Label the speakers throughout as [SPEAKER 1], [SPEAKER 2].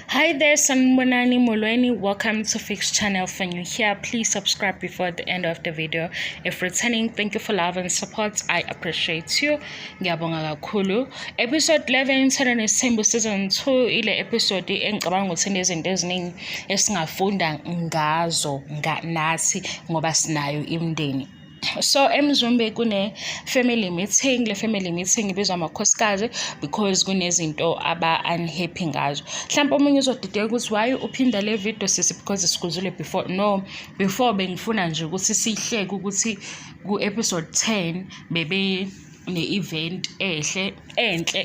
[SPEAKER 1] Hi there, Sanibonani Molweni. Welcome to Fix Channel. If you're here, please subscribe before the end of the video. If returning, thank you for love and support. I appreciate you. Ngiyabonga kakhulu. Episode 11 Uthando Nesthembu season 2 ile episode engicabanga ukuthi inezinto eziningi esingafunda ngazo nathi ngoba sinayo imindeni. So emzumbe kune family meeting. Le family meeting ibizwa amakhosikazi because kunezinto aba unhappy ngazo. Mhlawumbe omunye uzodideka ukuthi why uphinda le video sisi because sikuzule before. No, before bengifuna nje ukuthi sihleke ukuthi ku episode 10 bebe ne-event enhle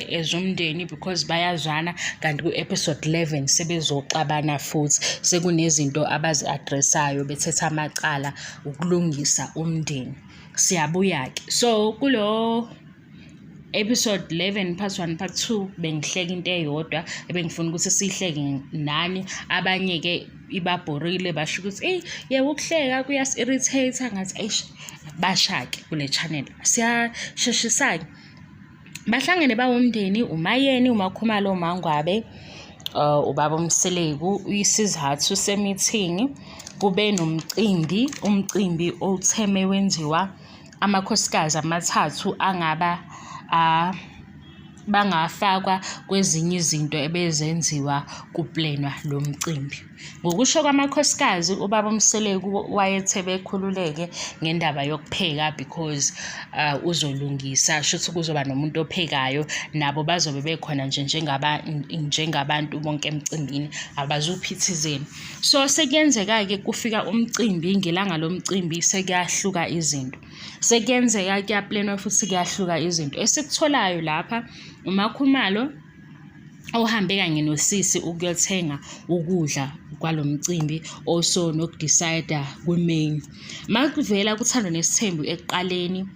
[SPEAKER 1] ezomndeni because bayazwana, kanti ku-episode 11 sebezoxabana futhi sekunezinto abazi-addressayo bethetha amacala ukulungisa umndeni. Siyabuya-ke. So kulo episode 11 part 1 part 2 bengihleka into eyodwa ebengifuna ukuthi sihleke nani. Abanye-ke ibabhorile basho ukuthi yebo ukuhleka kuyas-irritate ngathi bashake kule channel siyasheshisana. Bahlangene bawumndeni uMayeni, uMakhumalo, uMangwabe, ubaba Mselekus. Isizathu se-meeting kube umcimbi otheme wenziwa amakhosikazi amathathu angaba bangafakwa kwezinye izinto ebezenziwa kuplenwa lo mcimbi. Ngokusho kwamakhosikazi, ubaba Mselekus wayethe bekhululeke ngendaba yokupheka because uzolungisa, shuthi kuzoba nomuntu ophekayo, nabo bazobe bekhona nje njengabantu bonke emcimbini, abazuphithizeni. So sekuyenzeka-ke kufika umcimbi, ngelanga lo mcimbi sekuyahluka izinto. Sekuyenzeka kuyaplenwa futhi kuyahluka izinto. Esikutholayo lapha uMakhumalo uhambe kanye nosisi ukuyothenga ukudla kwalo mcimbi, also nokudecide kwi-main. Makuvela kuThando Nesthembu ekuqaleni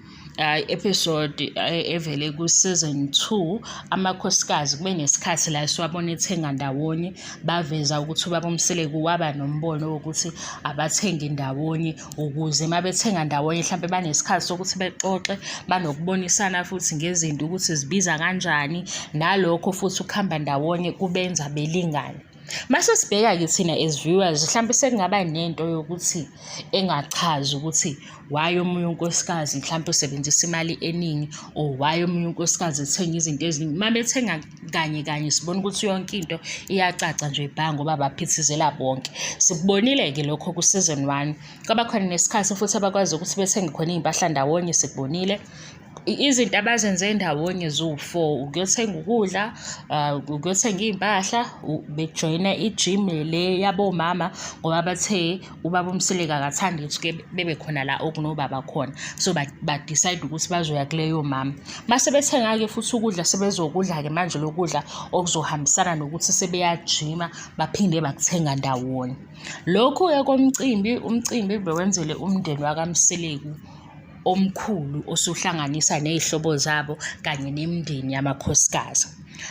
[SPEAKER 1] episode evele ku-season 2, amakhosikazi kube nesikhathi la siwabona ethenga ndawonye. Baveza ukuthi ubaba Mselekus waba nombono wokuthi abathenge ndawonye ukuze uma bethenga ndawonye mhlawumbe banesikhathi sokuthi bexoxe, banokubonisana futhi ngezinto ukuthi zibiza kanjani, nalokho futhi ukuhamba ndawonye kubenza belingane. Mase sibheka-ke thina as viewers, mhlawumbe sekungaba nento yokuthi engachazi ukuthi why omunye unkosikazi mhlawumbe usebenzisa imali eningi, or why omunye unkosikazi ethenga izinto eziningi. Uma bethenga kanye sibona ukuthi yonke into iyacaca nje ibhange ngoba baphithizela bonke. Sikubonile-ke lokho ku-season 1. Kwaba khona nesikhathi futhi abakwazi ukuthi bethenge khona iy'mpahla ndawonye, sikubonile. Izinto abazenze ndawonye zu-4, ukuyothenga ukudla, ukuyothenga iy'mpahla, bejoyina i-gym le yabomama ngoba bathe ubaba Mselekus akathandi ukuthi bebe khona la okunobaba khona, so badecide ukuthi bazoya kuleyo mama. Mase bethenga-ke futhi ukudla, sebezokudla-ke manje lokudla okuzohambisana nokuthi sebeyajima, baphinde bakuthenga ndawonye. Lokhu-ke komcimbi, umcimbi bewenzele umndeni wakaMselekus omkhulu osuhlanganisa nezihlobo zabo kanye nemindeni yamakhosikazi.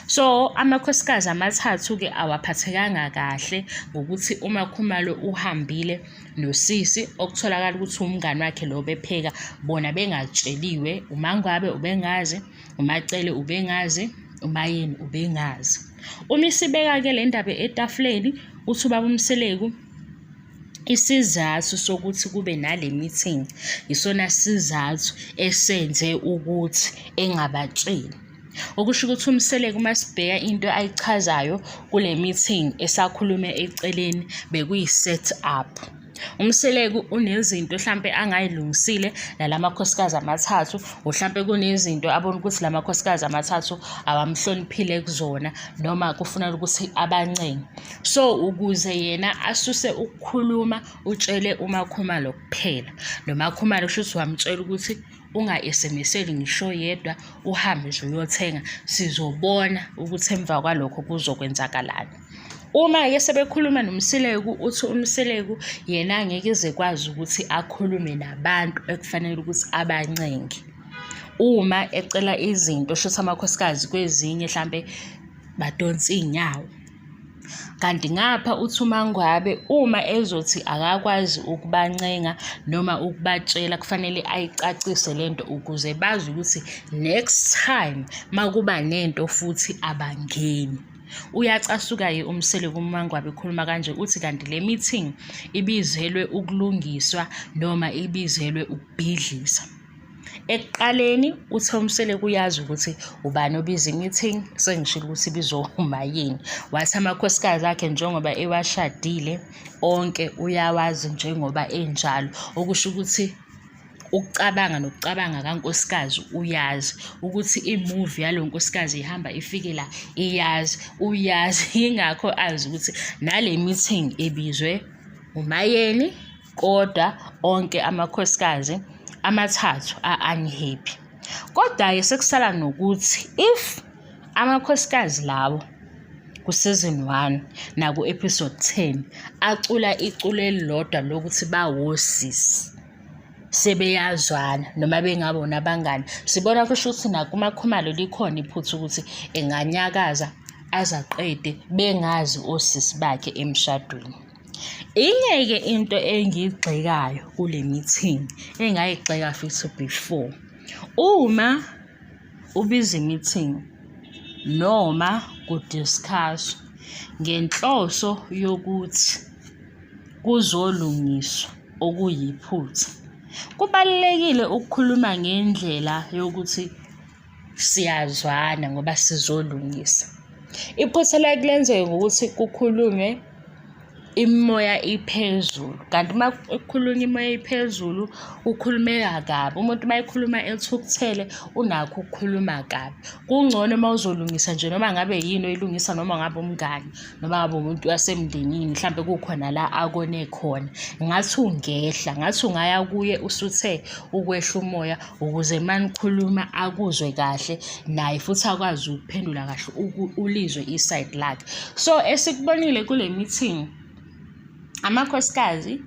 [SPEAKER 1] So amakhosikazi amathathu-ke awaphathekanga kahle ngokuthi uMakhumalo uhambile nosisi, okutholakala ukuthi umngani wakhe lo bepheka, bona bengatsheliwe. uMangwabe ubengazi, uMacele ubengazi, uMayeni ubengazi. Uma isibeka-ke le ndaba etafuleni, uthi ubaba Mselekus isizathu sokuthi kube nale meeting isona sizathu esenze ukuthi engabatsheli. Okusho ukuthi uMselekus uma sibheka into ayichazayo kule meeting esakhulume eceleni bekuyi-set up. uMselekus unezinto mhlampe angayilungisile nalamakhosikazi amathathu, mhlampe kunezinto abona ukuthi lamakhosikazi amathathu awamhloniphile kuzona, noma kufuneka ukuthi abancenge. So ukuze yena asuse ukukhuluma, utshele uMakhumalo kuphela. noMakhumalo shuthi wamtshela ukuthi unga-SMSeli ngisho yedwa, uhambe nje uyothenga, sizobona ukuthi emva kwalokho kuzokwenzakalani. Uma-ke sebekhuluma noMselekus, uthi uMselekus yena angeke ezekwazi ukuthi akhulume nabantu ekufanele ukuthi abancenge. Uma ecela izinto shuthi amakhosikazi kwezinye mhlambe badonsa iy'nyawo. Kanti ngapha uthi uMangwabe uma ezothi akakwazi ukubancenga noma ukubatshela, kufanele ayicacise lento ukuze bazi ukuthi next time makuba nento futhi abangeni. Uyacasuka-ke uMseleku uma ngabe ekhuluma kanje uthi kanti le meeting ibizelwe ukulungiswa noma ibizelwe ukubhidlisa. Ekuqaleni uthe uMseleku uyazi ukuthi ubani obiza i-meeting, sengishilo ukuthi ibizwa uMayeni. Wathi amakhosikazi akhe njengoba ewashadile onke uyawazi njengoba enjalo, okusho ukuthi ukucabanga nokucabanga kankosikazi uyazi, ukuthi imuvi yalo nkosikazi ihamba ifike la uyazi yingakho azi ukuthi nale meeting ebizwe uMayeni, kodwa onke amakhosikazi amathathu unhappy. Kodwa-ke sekusala nokuthi if amakhosikazi lawo ku-season 1 naku-episode 10 acula iculo elilodwa lokuthi bawosisi, sebeyazwana noma bengabona abangani, sibona kusho ukuthi nakuMakhumalo likhona iphutha ukuthi enganyakaza azaqede bengazi osisi bakhe emshadweni. Inye-ke into engiyigxekayo kule meeting engayigxeka futhi before, uma ubiza meeting noma ku-discuss ngenhloso yokuthi kuzolungiswa okuyiphutha, kubalulekile ukukhuluma ngendlela yokuthi siyazwana ngoba sizolungisa. Iphutha lenzeke ngokuthi kukhulunywe imimoya iphezulu, kanti uma kukhulunywa imoya iphezulu ukhulumeka kabi. Umuntu uma ekhuluma ethukuthele unakho ukukhuluma kabi. Kungcono uma uzolungisa nje noma ngabe yini oyilungisa, noma ngabe umngani noma ngabe umuntu wasemndenini, mhlambe kukhona la akone khona, ngathi ungehla, ngathi ungaya kuye usuthe ukwehla umoya ukuze manikhuluma akuzwe kahle naye futhi akwazi ukuphendula kahle, ulizwe iside lakhe. So esikubonile kule meeting, amakhosikazi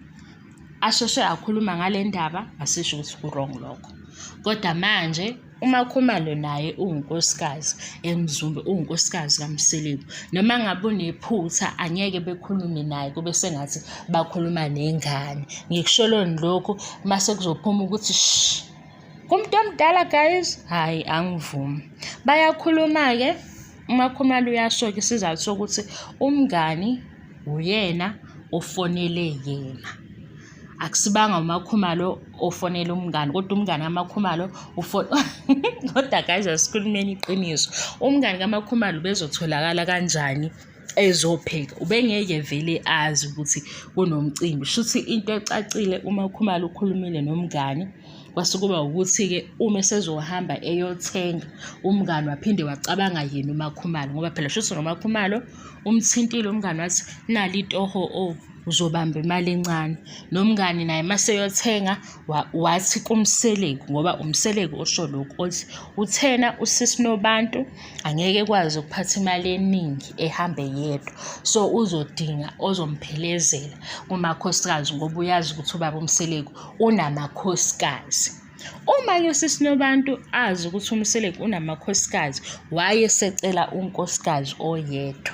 [SPEAKER 1] asheshe akhuluma ngale ndaba, asisho ukuthi ku-wrong lokho. Kodwa manje uMakhumalo naye unkosikazi eMzumbe, unkosikazi kaMseleku, noma ngabe unephutha angeke bekhulume naye, kube sengathi bakhuluma nengane. Ngikusholoni lokho mase kuzophuma ukuthi kumuntu omdala guys, hayi angivumi. Bayakhuluma-ke, uMakhumalo uyasho-ke isizathu sokuthi umngani uyena ofonele yena, akusibanga uMakhumalo ofonele umngani, kodwa umngani kaMakhumalo kodwa guys asikhulumeni iqiniso, umngani kaMakhumalo bezotholakala kanjani ezopheka? Ubengeke vele azi ukuthi kunomcimbi. Shuthi into ecacile uMakhumalo ukhulumile nomngani, kwase kuba ukuthi-ke uma esezohamba eyothenga, umngani waphinde wacabanga yena uMakhumalo, ngoba phela shuthi noMakhumalo umthintile umngani wathi nali itoho uzobamba imali encane. Nomngani naye maseyothenga wathi kuMseleku, ngoba uMseleku osho lokho othi uthena usisi Nobantu angeke ekwazi ukuphatha imali eningi ehambe yedwa, so uzodinga ozomphelezela kumakhosikazi, ngoba uyazi ukuthi ubaba uMseleku unamakhosikazi. Uma-ke usisi Nobantu azi ukuthi uMseleku unamakhosikazi, wayesecela unkosikazi oyedwa.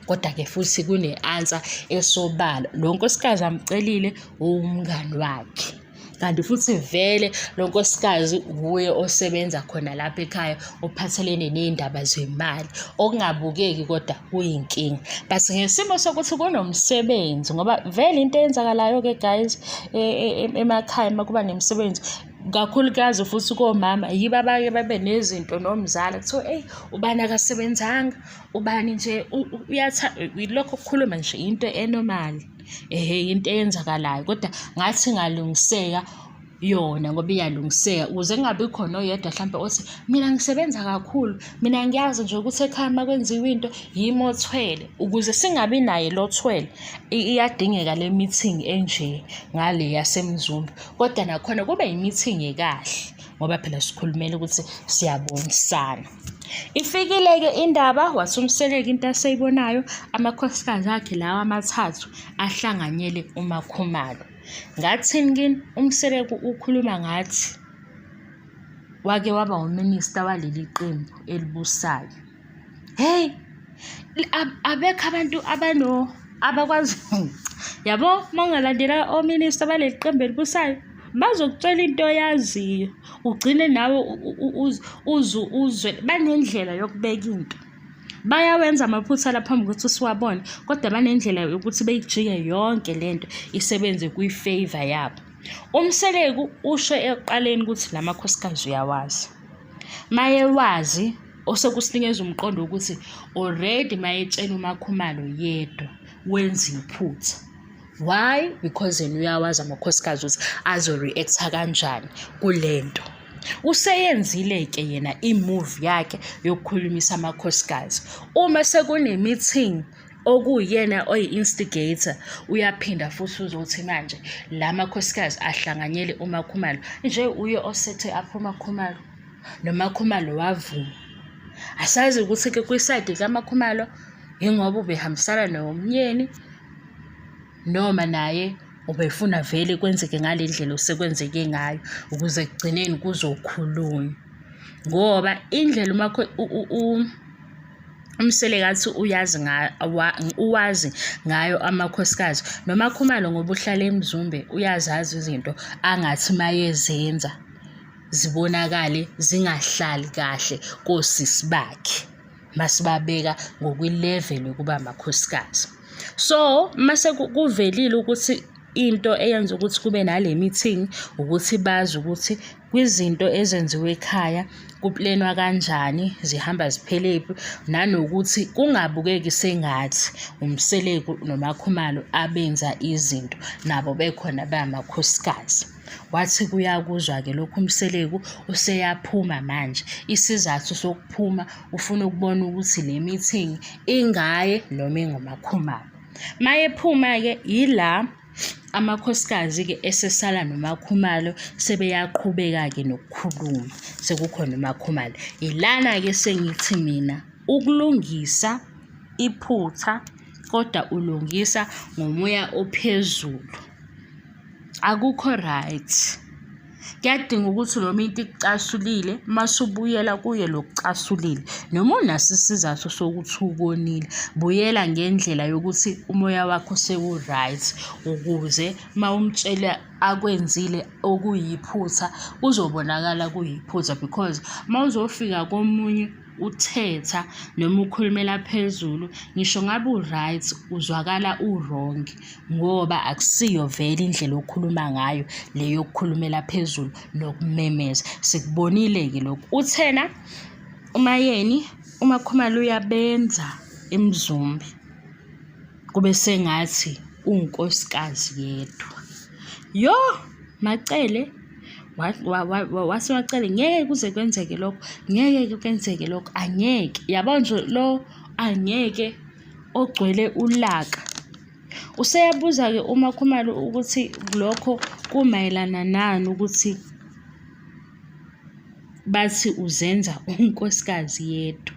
[SPEAKER 1] Kodwa-ke futhi kune-answer esobala, lo nkosikazi amcelile umngani wakhe, kanti futhi vele lo nkosikazi wuye osebenza khona lapha ekhaya ophathelene ney'ndaba zemali, okungabukeki kodwa kuyinkinga. But ngesimo sokuthi kunomsebenzi, ngoba vele into eyenzakalayo-ke guys emakhaya uma kuba nemisebenzi, kakhulukazi futhi komama, yibo abake babe nezinto nomzala kuthiwa ubani akasebenzanga, ubani nje lokho kukhuluma nje into enormal, into eyenzakalayo, kodwa ngathi ngalungiseka yona, ngoba iyalungiseka ukuze kungabi khona oyedwa mhlawumbe othi mina ngisebenza kakhulu, mina ngiyazi nje ukuthi ekhaya uma kwenziwa into yimi othwele. Ukuze singabi naye lo thwele, iyadingeka le meeting enje ngale yaseMzumbe, kodwa nakhona kube yi-meeting ekahle, ngoba phela sikhulumela ukuthi siyabonisana. Ifikile-ke indaba, wathi uMseleku into aseyibonayo, amakhosikazi akhe lawa amathathu ahlanganyele uMakhumalo. Ngathini kini? UMseleku ukhuluma ngathi wake waba uminista waleli qembu elibusayo. Hey, abekho abantu abakwazi yabo, mangalandela ominista baleli qembu elibusayo bazokutshela into oyaziyo, ugcine nawe uzwe banendlela yokubeka into. Bayawenza amaphutha la phambi kokuthi siwabone, kodwa banendlela yokuthi beyijike yonke lento isebenze kwi-favor yabo. UMseleku usho ekuqaleni ukuthi la makhosikazi uyawazi. Maye wazi osekusinikeza umqondo ukuthi already mayetshela uMakhumalo yedwa wenza iphutha. Why? Because yena uyawazi amakhosikazi ukuthi azo-reacta kanjani kulento. Useyenzile-ke yena i-move yakhe yokukhulumisa amakhosikazi. Uma sekune-meeting okuyena oyi-instigator, uyaphinda futhi uzothi manje la makhosikazi ahlanganyele uMakhumalo. Nje uye osethe apho uMakhumalo, noMakhumalo wavuma. Asazi ukuthi-ke kwisayidi kaMakhumalo ingoba ubehambisana nomyeni noma naye ubefuna vele kwenzeke ngale ndlela osekwenzeke ngayo ukuze kugcineni kuzokhulunywa. Ngoba indlela uMseleku uwazi ngayo amakhosikazi, noMakhumalo ngoba uhlala eMzumbe uyazazi izinto angathi mayezenza zibonakale zingahlali kahle kosisi bakhe masibabeka ngokwi-level yokuba amakhosikazi. So mase kuvelile ukuthi into eyenza ukuthi kube nale meeting ukuthi bazi ukuthi kwizinto ezenziwe ekhaya kuplenwa kanjani, zihamba ziphelephi, nanokuthi kungabukeki sengathi uMseleku noMakhumalo abenza izinto nabo bekhona bamakhosikazi. Wathi kuyakuzwa-ke lokhu uMseleku useyaphuma manje. Isizathu sokuphuma ufuna ukubona ukuthi le meeting ingaye noma ingoMakhumalo. Mayephuma-ke yila amakhosikazi-ke esesala noMakhumalo sebeyaqhubeka-ke nokukhuluma, sekukhona uMakhumalo. Ilana-ke sengithi mina ukulungisa iphutha kodwa ulungisa ngomoya ophezulu akukho right. Kuyadinga ukuthi noma into ikucasulile masubuyela kuye lokucasulile, noma unaso isizathu sokuthi ukonile, buyela ngendlela yokuthi umoya wakho sewu-right ukuze mawumtshela akwenzile okuyiphutha kuzobonakala kuyiphutha. Because mawuzofika komunye uthetha noma ukhulumela phezulu, ngisho ngabe u-right uzwakala u-wrong ngoba akusiyo vele indlela okhuluma ngayo le yokukhulumela phezulu nokumemeza. Sikubonile-ke lokhu. Uthena uMayeni uMakhumalo uyabenza eMzumbe kube sengathi unkosikazi yedwa. Yo Macele wase wacela ngeke kuze kwenzeke lokho, ngeke kwenzeke lokho, angeke. Yabo nje lo angeke ogcwele ulaka. Useyabuza-ke uMakhumalo ukuthi lokho kumayelana nani ukuthi bathi uzenza unkosikazi yedwa.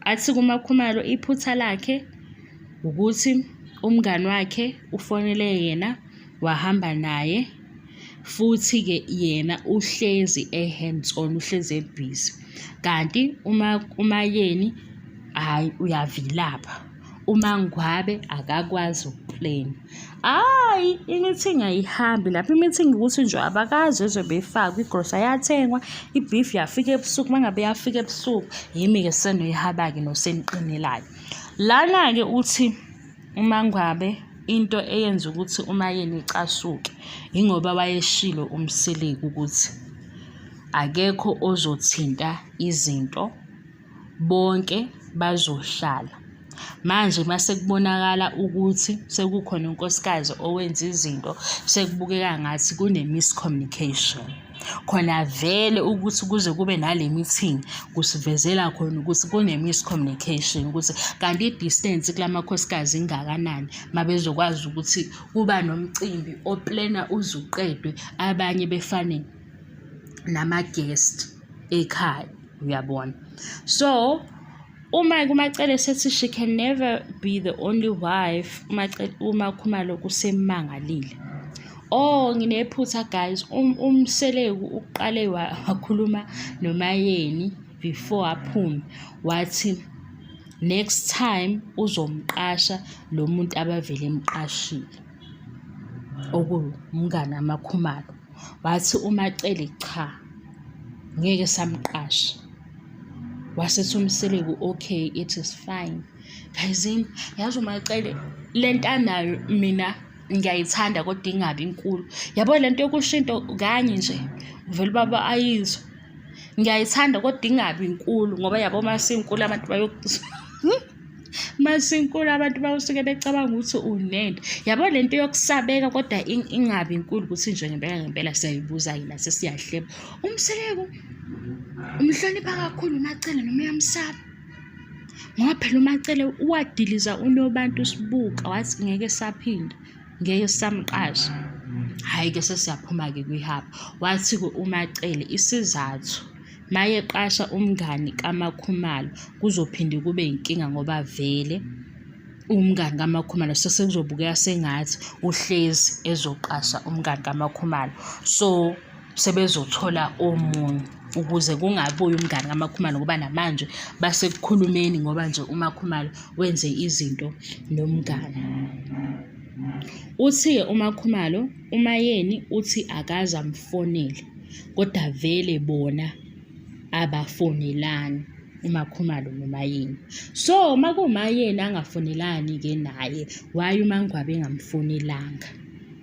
[SPEAKER 1] Athi kuMakhumalo iphutha lakhe ukuthi umngani wakhe ufonele yena wahamba naye, futhi-ke yena uhlezi hands on, uhlezi ebhizi. Kanti uMayeni hayi uyavilapha, uMangwabe akakwazi ukuplena. Hayi i-meeting ayihambi lapho. I-meeting ukuthi nje abakazi ezobefakwa, igrosa yathengwa, i-beef yafika ebusuku. Mangabe yafika ebusuku yimi-ke senoyihaba-ke noseniqinelayo. Lana-ke uthi uMangwabe into eyenza ukuthi uMayeni icasuke ingoba wayeshilo uMseleku ukuthi akekho ozothinta izinto, bonke bazohlala. Manje mase kubonakala ukuthi sekukhona unkosikazi owenza izinto, sekubukeka ngathi kune-miscommunication. Khona vele ukuthi kuze kube nale meeting kusivezela khona ukuthi kune-miscommunication, ukuthi kanti i-distance kulamakhosikazi ingakanani mabezokwazi ukuthi kuba nomcimbi oplena uzuqedwe, abanye befane nama-guest ekhaya, uyabona. So uMacele sethi she can never be the only wife. uMakhumalo kusemangalile. Oh nginephutha guys, uMseleku uqale wakhuluma noMayeni before aphume, wathi next time uzomqasha lo muntu abavele emqashile okumngani kaMakhumalo. Wathi uMacele cha, ngeke samqasha. wasethi uMseleku, okay, it is fine. Guys, yazi uMacele lento anayo mina ngiyayithanda kodwa ingabi inkulu. Yabo lento yokusho into kanye nje vele baba ayizwa. Ngiyayithanda kodwa ingabi inkulu ngoba yabo masinkulu abantu masinkulu abantu bawusuke becabanga ukuthi unento. Yabo lento yokusabeka kodwa ingabi inkulu ukuthi nje ngempela siyayibuza yina sesiyahleba. uMseleku umhlonipha kakhulu uMacele noma uyamsaba. Ngoba phela uMacele uwadiliza uNobantu Sibuka wathi ngeke saphinda, ngeke samqasha. Hayi ke sesiyaphuma ke kwihaba. Wathi ku uMacele isizathu mayeqasha umngani kaMakhumalo kuzophinde kube inkinga ngoba vele umngani kaMakhumalo sesezobukeka sengathi uhlezi ezoqasha umngani kaMakhumalo. So sebezothola omunye ukuze kungabuyi umngani kaMakhumalo ngoba namanje basekukhulumeni ngoba nje uMakhumalo wenze izinto nomngani. Uthi uMakhumalo uMayeni uthi akaze amfonele kodwa vele bona abafonelani uMakhumalo noMayeni. So makuMayeni angafonelani ke naye waye uMangwabe engamfonelanga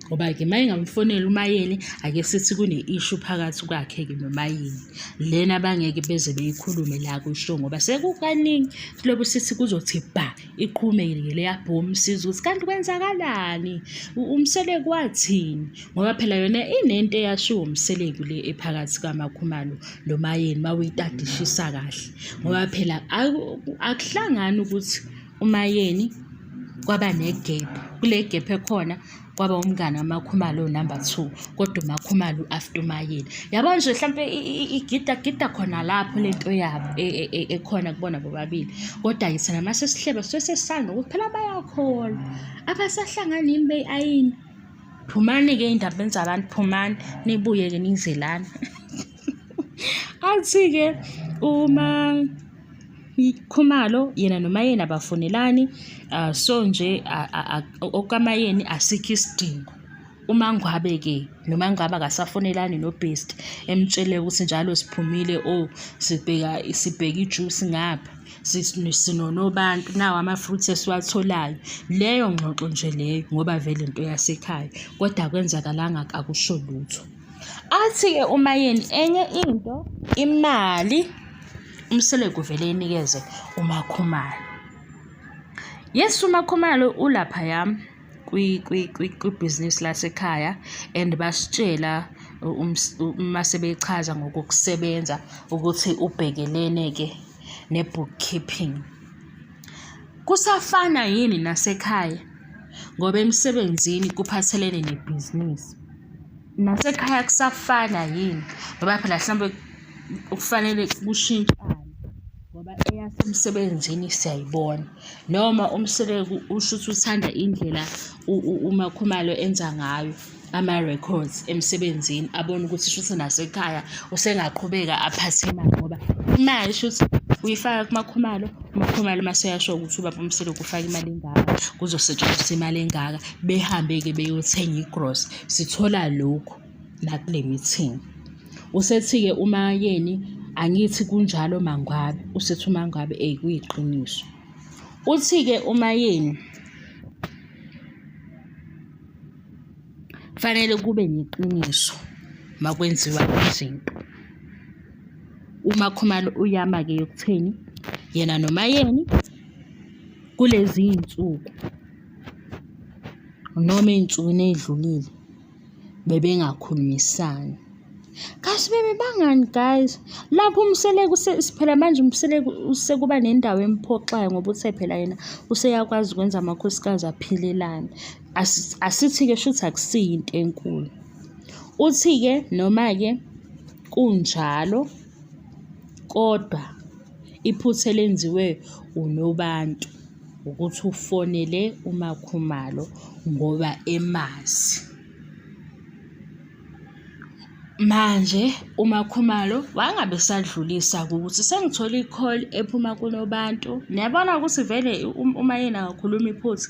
[SPEAKER 1] ngoba ke maye ngamfonela uMayeni ake sithi kune issue phakathi kwakhe ke noMayeni lena bangeke beze beyikhulume la kusho ngoba sekukaningi silobu sithi kuzothi ba iqhume le yabhoma siza ukuthi kanti kwenzakalani uMseleku wathini ngoba phela yona inento eyashiwo uMseleku le ephakathi kaMakhumalo noMayeni mawuyitadishisa kahle ngoba phela akuhlangani ukuthi uMayeni kwaba negap kule gap ekhona kwaba umngane kaMakhumalo number 2 kodwa uMakhumalo after uMayeni. Yabo nje mhlambe igida khona lapho lento yabo ekhona kubona bobabili kodwa yithina mase sihleba sesesana ukuthi phela bayakhola abasahlangani yini beyiayini. Phumani ke indaba benza abantu phumani nibuye ke nizelana. Athi ke Makhumalo yena noMayeni abafonelani so nje okaMayeni asikho isidingo. uMangwabe ke noMangwabe akasafonelani noBest emtshele ukuthi njalo siphumile sibheka ijuice ngapha sinonobantu nawo ama-fruits esiwatholayo. Leyo ngxoxo nje leyo ngoba vele into yasekhaya kodwa kwenzakalanga akusho lutho. Athi ke uMayeni enye into imali uMseleku vele enikeze uMakhumalo. Yes uMakhumalo ulapha yami kwi-business lasekhaya and basitshela mase bechaza ngokusebenza ukuthi ubhekelene ke ne-bookkeeping. Kusafana yini nasekhaya ngoba emsebenzini kuphathelene nebhizinisi. Nasekhaya kusafana yini ngoba phela mhlawumbe ukufanele kushintshane ngoba eyasemsebenzini siyayibona noma uMseleku usho ukuthi uthanda indlela uMakhumalo enza ngayo ama-records emsebenzini abona ukuthi shuthi nasekhaya usengaqhubeka aphathe imali ngoba imali shuthi uyifaka kuMakhumalo mase yasho ukuthi ubaba uMseleku ufaka imali engaka kuzosetshenziswa imali engaka behambe ke beyothenga igross. Sithola lokho nakule meeting. Usethi ke uMayeni angithi kunjalo Mangwabe usethi uMangwabe kuyiqiniso. Uthi ke uMayeni fanele kube neqiniso makwenziwa izinto. uMakhumalo uyama ke yokutheni yena noMayeni kulezi insuku noma insuku nezidlulile bebengakhulumisani. Kasi bebangani guys? Lapho uMseleku siphela manje uMseleku usekuba nendawo emphoxayo ngoba uthe phela yena useyakwazi ukwenza amakhosikazi aphilelana. Asithi ke shuthi akusiyinto enkulu. Uthi ke noma ke kunjalo kodwa iphuthe lenziwe uNobantu ukuthi ufonele uMakhumalo ngoba emazi. Manje uMakhumalo wangabe sadlulisa ukuthi sengithola i-call ephuma kuNobantu. Niyabona ukuthi vele uMayeni akakhuluma iphutha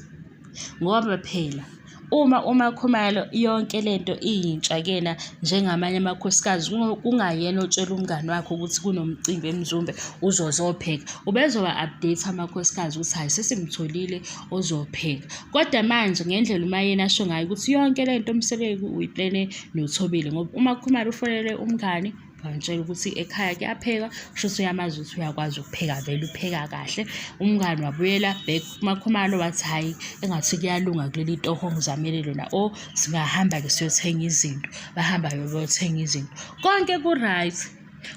[SPEAKER 1] ngoba phela Uma Makhumalo yonke lento iyintsha kena njengamanye amakhosikazi, kungayena otshela umngani wakhe ukuthi kunomcimbi eMzumbe uzopheka, ubezowa-update amakhosikazi ukuthi hayi sesimtholile ozopheka. Kodwa manje ngendlela uMayeni asho ngayo ukuthi yonke lento Mseleku uyiplene noThobile, ngoba uMakhumalo ufonele umngani wamtshela ukuthi ekhaya kuyaphekwa, kusho ukuthi uyamazi ukuthi uyakwazi ukupheka, vele upheka kahle. Umngani wabuyela back kuMakhumalo wathi hayi engathi kuyalunga kuleli toho ngizamele lona, singahamba-ke siyothenga izinto. Bahamba-ke bayothenga izinto, konke ku-right.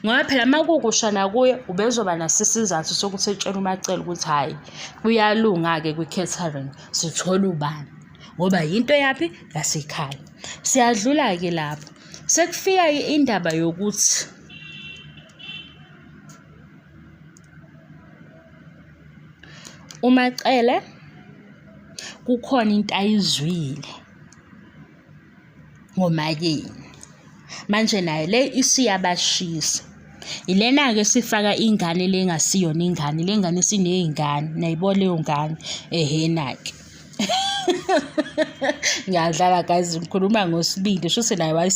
[SPEAKER 1] Ngoba phela uma kukushana kuye ubezoba naso isizathu sokuthi etshele uMacele ukuthi hhayi kuyalunga-ke kwi-catering, sithola ubani, ngoba yinto yaphi yasekhaya. Siyadlula-ke lapho, sekufika indaba yokuthi uMacele kukhona into ayizwile ngoMayeni, manje naye le isiyabashisa. Ilena-ke sifaka ingane le engasiyona ingane, le ngane isiney'ngane, nayibona leyo ngane, ehena-ke. Ngiyadlala guys, ngikhuluma ngosibindi, shuthi naye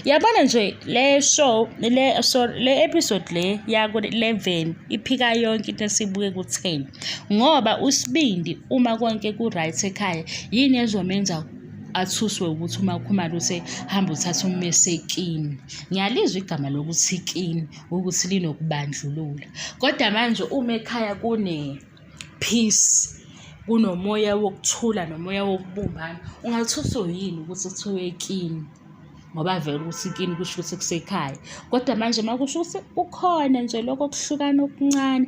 [SPEAKER 1] yabona nje le episode le yaku-11 iphika yonke into esibuke ku-10, ngoba usibindi uma konke ku-right ekhaya yini ezomenza athuswe ukuthi uMakhumalo hamba uthatha ummesekini. Ngiyalizwa igama lokuthi ikini ukuthi linokubandlulula, kodwa manje uma ekhaya kune-peace, kunomoya wokuthula nomoya wokubumbana, ungathuswa yini ukuthi kuthiwe ikini, ngoba vele ukuthi ikini kusho ukuthi kusekhaya. Kodwa manje uma kusho ukuthi kukhona nje lokho kuhlukana okuncane,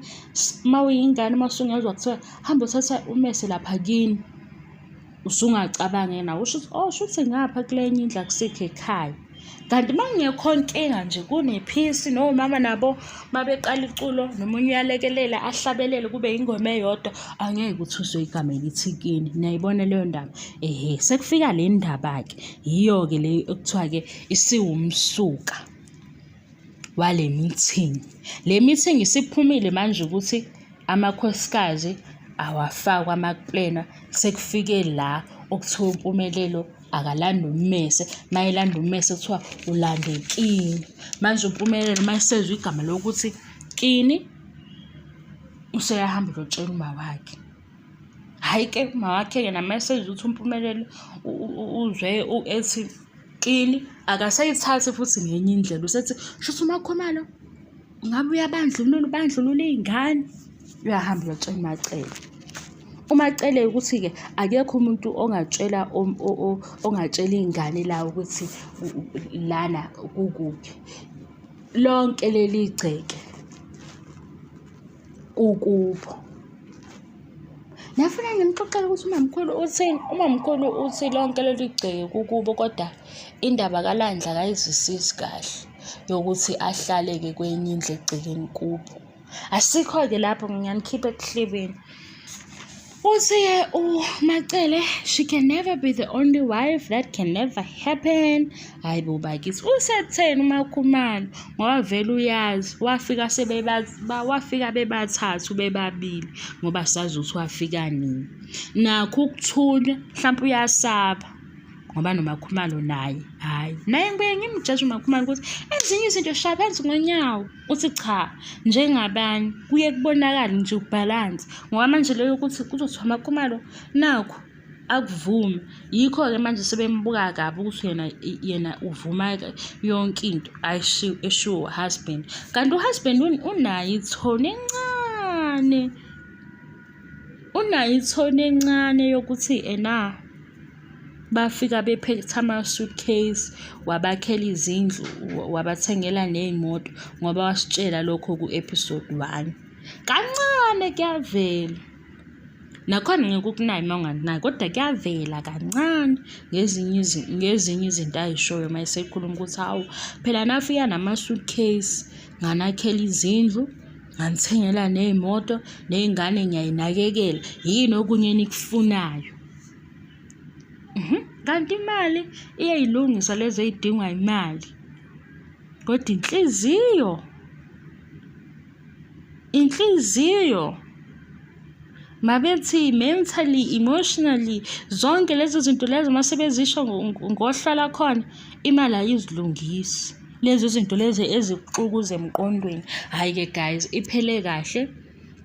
[SPEAKER 1] uma uyingane uma usungezwa kuthiwa hamba uthatha ummese lapha kini, usungacabangi nawe usho ukuthi shuthi ngapha kulenye indlu akusikho ekhaya. Kanti uma kungekho nkinga nje kune-peace, nomama nabo mabeqala iculo nomunye uyalekelela ahlabelele kube ingoma eyodwa, angeke uthuswe igama elithi kini. Niyayibona leyo ndaba? Sekufika le ndaba-ke, yiyo-ke le ekuthiwa-ke isiwumsuka wale meeting. Le meeting isiphumile manje ukuthi amakhosikazi awafakwa amaplena, sekufike la okuthiwa uMpumelelo akalanda ummese, mayelanda ummese kuthiwa ulande kini. Manje uMpumelelo mayesezwe igama lokuthi kini, useyahamba uyotshela umawakhe. Hhayi-ke umawakhe-ke namayesezwe ukuthi uMpumelelo uzwe ethi kini, akasayithathi futhi ngenye indlela, usethi shuthi uMakhumalo ngabe ubandlulula iy'ngane, uyahamba uyotshela uMacele. uMacele ukuthi-ke akekho umuntu ongatshela iy'ngane lawo ukuthi lana kukuphi. Lonke leli gceke kukubo. Nafuna ngimxoxele ukuthi umamkhulu uthi lonke leli gceke kukubo, kodwa indaba kaLandla akayizwisisi kahle yokuthi ahlale-ke kwenye indlu egcekeni kubo. Asikho-ke lapho, ngiyanikhipha ekuhlebeni. Uthi-ke uMacele, she can never be the only wife, that can never happen. Hayi bo bakithi, usetheni uMakhumalo ngoba vele uyazi wafika bebathathu bebabili, ngoba sazi ukuthi wafika nini. Nakho ukuthunywa mhlawumbe uyasaba ngoba noMakhumalo naye hayi, naye ngibuye ngimjaje uMakhumalo ukuthi ezinye izinto shaya phansi ngonyawo. Uthi cha, njengabanye kuye kubonakala nje ubhalansi, ngoba manje leyo ukuthi kuzothiwa Makhumalo nakho akuvumi. Yikho-ke manje sebembuka kabi ukuthi yena uvuma yonke into, eshiwo husband. Kanti uhusband unayo ithoni encane, yokuthi bafika bephethe ama-suitcase, wabakhela izindlu, wabathengela ney'moto, ngoba wasitshela lokho ku-episode 1. Kancane kuyavela, nakhona ngeke ukunayo uma unganinayo, kodwa kuyavela kancane ngezinye izinto ayishoyo uma esekhuluma ukuthi hawu phela nafika nama-suitcase, nganakhela izindlu, nganithengela ney'moto, ney'ngane ngiyayinakekela, yini okunye nikufunayo? Kanti imali iyayilungisa lezo ey'dingwa imali, kodwa inhliziyo mabethi mentally, emotionally, zonke lezo zinto lezo masebezisho ngohlala khona, imali ayizilungisi. Lezo zinto lezi ezikuxukuza emqondweni. Hayi-ke guys, iphele kahle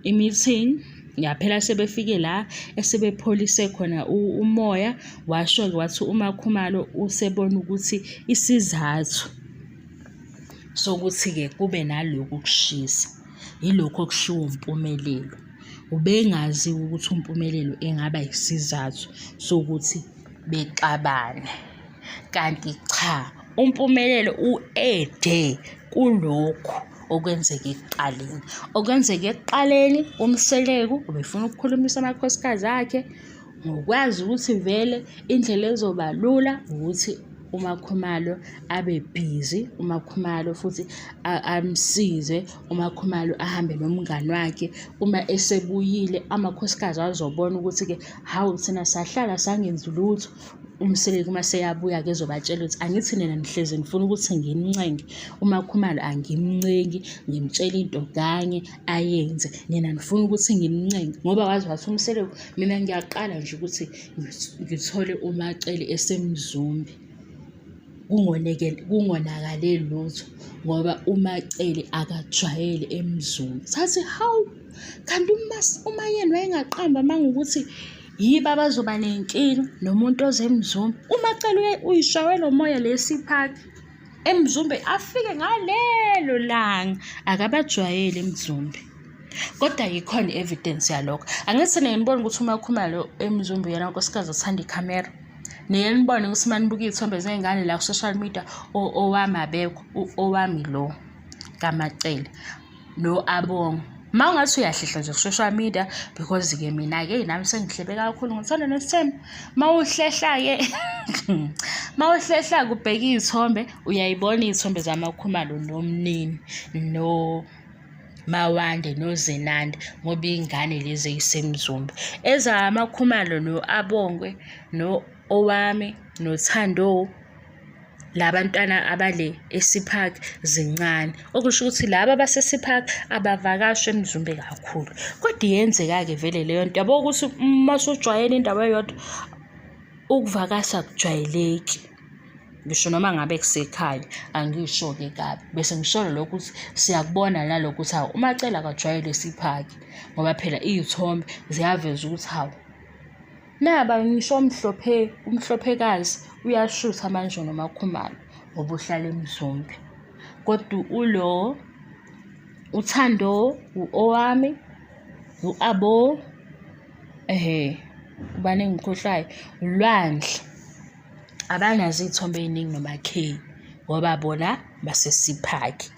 [SPEAKER 1] i-meeting. Yaphela sebefike la esebepholise khona umoya. Washo-ke wathi uMakhumalo usebona ukuthi isizathu sokuthi-ke kube naloku kushisa yilokho okushiwo uMpumelelo. Ubengazi ukuthi uMpumelelo engaba isizathu sokuthi bexabane. Kanti cha, uMpumelelo uede kulokhu okwenzeke ekuqaleni. Okwenzeke ekuqaleni, uMseleku ubefuna ukukhulumisa amakhosikazi akhe ngokwazi ukuthi vele indlela ezoba lula ukuthi uMakhumalo abe busy, uMakhumalo futhi amsize, uMakhumalo ahambe nomngani wakhe. Uma esebuyile amakhosikazi azobona ukuthi-ke hawu thina sahlala sangenzi lutho. uMseleku uma seyabuya-ke ezobatshela ukuthi angithi nina nihlezi ngifuna ukuthi ngimncenge, uMakhumalo angimncengi, ngimtshela into kanye ayenze, nina nifuna ukuthi ngimncenge. Ngoba wazi wathi uMseleku, mina ngiyaqala nje ukuthi ngithole uMacele esemzumbe kungonakale lutho ngoba uMacele akajwayele emzumbe. Sathi hawu, kanti uMayeni wayengaqamba mangukuthi yiba bazoba nenkinga nomuntu ozemzumbe. uMacele uyishayela umoya lesiphakhi emzumbe, afike ngalelo langa akabajwayele emzumbe. Kodwa yikhona evidence yalokho. Angithi niyibona ukuthi uMakhumalo emzumbe yena unkosikazi uthanda ikhamera. Niyibona ukuthi manibuka izithombe zengane la ku social media, owami abekho, owami lo kaMacele no Abongo. Mawungathi uyahlehla nje ku social media because-ke mina-ke nami sengihlebe kakhulu ngithanda Nesthembu. Mawuhlehla ubheka izithombe uyayibona izithombe zamaKhumalo nomnini no Mawande noZenande ngoba ingane lezi ezisemzumbe. EzamaKhumalo no Abongwe no Owami noThando, labantwana abale esiphakhi zincane, okusho ukuthi laba basesiphakhi abavakashi emzumbe kakhulu. Kodwa iyenzeka-ke vele leyo nto, yabo ukuthi masujwayele indawo eyodwa ukuvakasha akujwayeleki. Ngisho noma ngabe kusekhaya, angisho-ke kabi bese ngisholo lokho ukuthi siyakubona nalokho ukuthi hawu uMacele akajwayele esiphakhi ngoba phela izithombe ziyaveza ukuthi hawu naba ngisho umhlophekazi uyashutha manje noMakhumalo ngoba uhlala emzumbe. Kodwa ulo Uthando, Owami, Abo, ubani engikhohlayo, uLwandle, abanazo izithombe eziningi noMakhe ngoba bona basesiphakhi.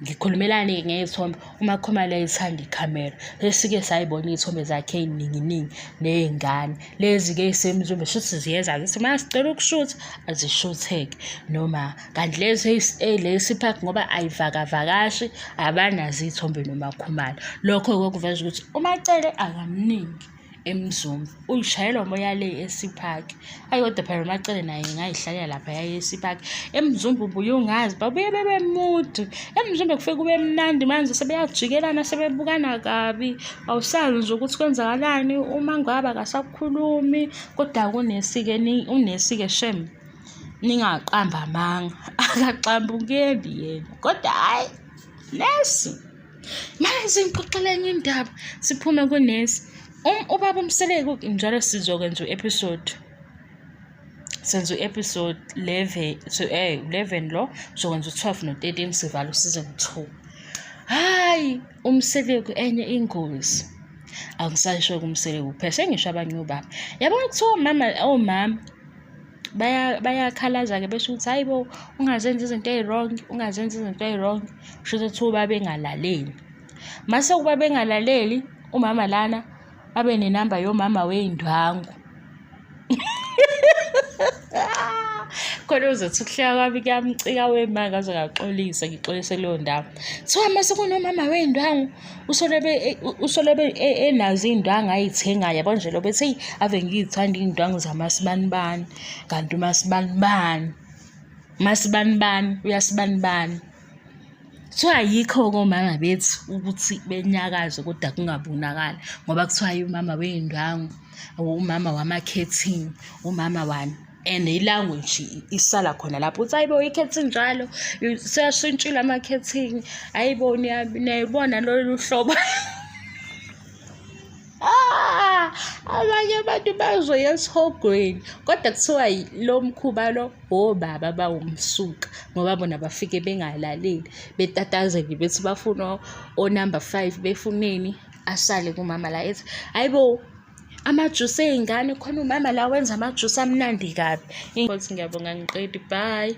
[SPEAKER 1] Ngikhulumelane ngezithombe, uMakhumalo ayithanda ikhamera. Sesike sayibona izithombe zakhe eziningi nezingane lezi-ke ezisemzumbe shuthi ziyeza ukuthi masicela ukushutha azishutheke noma. Kanti lezi lesiphakhi ngoba ayivakavakashi abanazo izithombe noMakhumalo. Lokho kuveza ukuthi uMacele akamningi emzumbe, uyishayela umoya le esiphakhi. Hayi kodwa phela uMacele naye ngayihlalela lapha yaye esiphakhi. Emzumbe ubuye ungazi babuye bebe mood. Emzumbe kufike kube mnandi manje sebeyajikelana sebebukana kabi. Awusazi nje ukuthi kwenzakalani, uma ngaba akasakhulumi. Kodwa uNesike shem ningaqamba amanga akaqambukeli yena. Kodwa hayi Nesi, manje ngixoxela enye indaba siphume kuNesi. Ubaba uMseleku njalo sizokwenza u-episode. Senza u-episode 11 lo, sizokwenza u-12 no-13 sivala u-season 2. Hayi, uMseleku enye ingozi. Angisayisho kuMseleku phela sengisho abanye obaba. Yabona ukuthi omama bayakhalaza-ke besho ukuthi hayibo ungazenza izinto ezi-wrong, Kusho ukuthi ubaba bengalaleli. Mase ubaba bengalaleli, umama lana abe nenamba yomama wey'ndwangu. Khona uzothi ukuhleka kwami kuyamcika wemanga aze ngaxolisa, ngixolise leyo ndaba. Kuthiwa mase kunomama wey'ndwangu usolebe enazo iy'ndwangu ayithengayo. Yabo nje lo bethi eyi ave ngiy'thanda iy'ndwangu zamasibanibani. Kanti umasibanibani uyasibanibani. Kuthiwa ayikho komama bethu ukuthi benyakaze kodwa kungabonakali ngoba kuthiwa umama wey'ndwangu, umama wamakhethini, umama wani. And ilanguage isala khona lapho uthi hayibo ikhethini njalo seyashintshile amakhethini, hayibo niyayibona lolu hlobo. Abanye abantu bazoya esihogweni kodwa kuthiwa lo mkhuba lo obaba bawumsuka ngoba bona bafike bengalaleli betatazele bethi bafuna o-number 5 befuneni asale kumama la ethi hayibo amajusi ey'ngane khona umama la wenza amajusi amnandi kabi. Ngiyabonga ngiqedi, bye.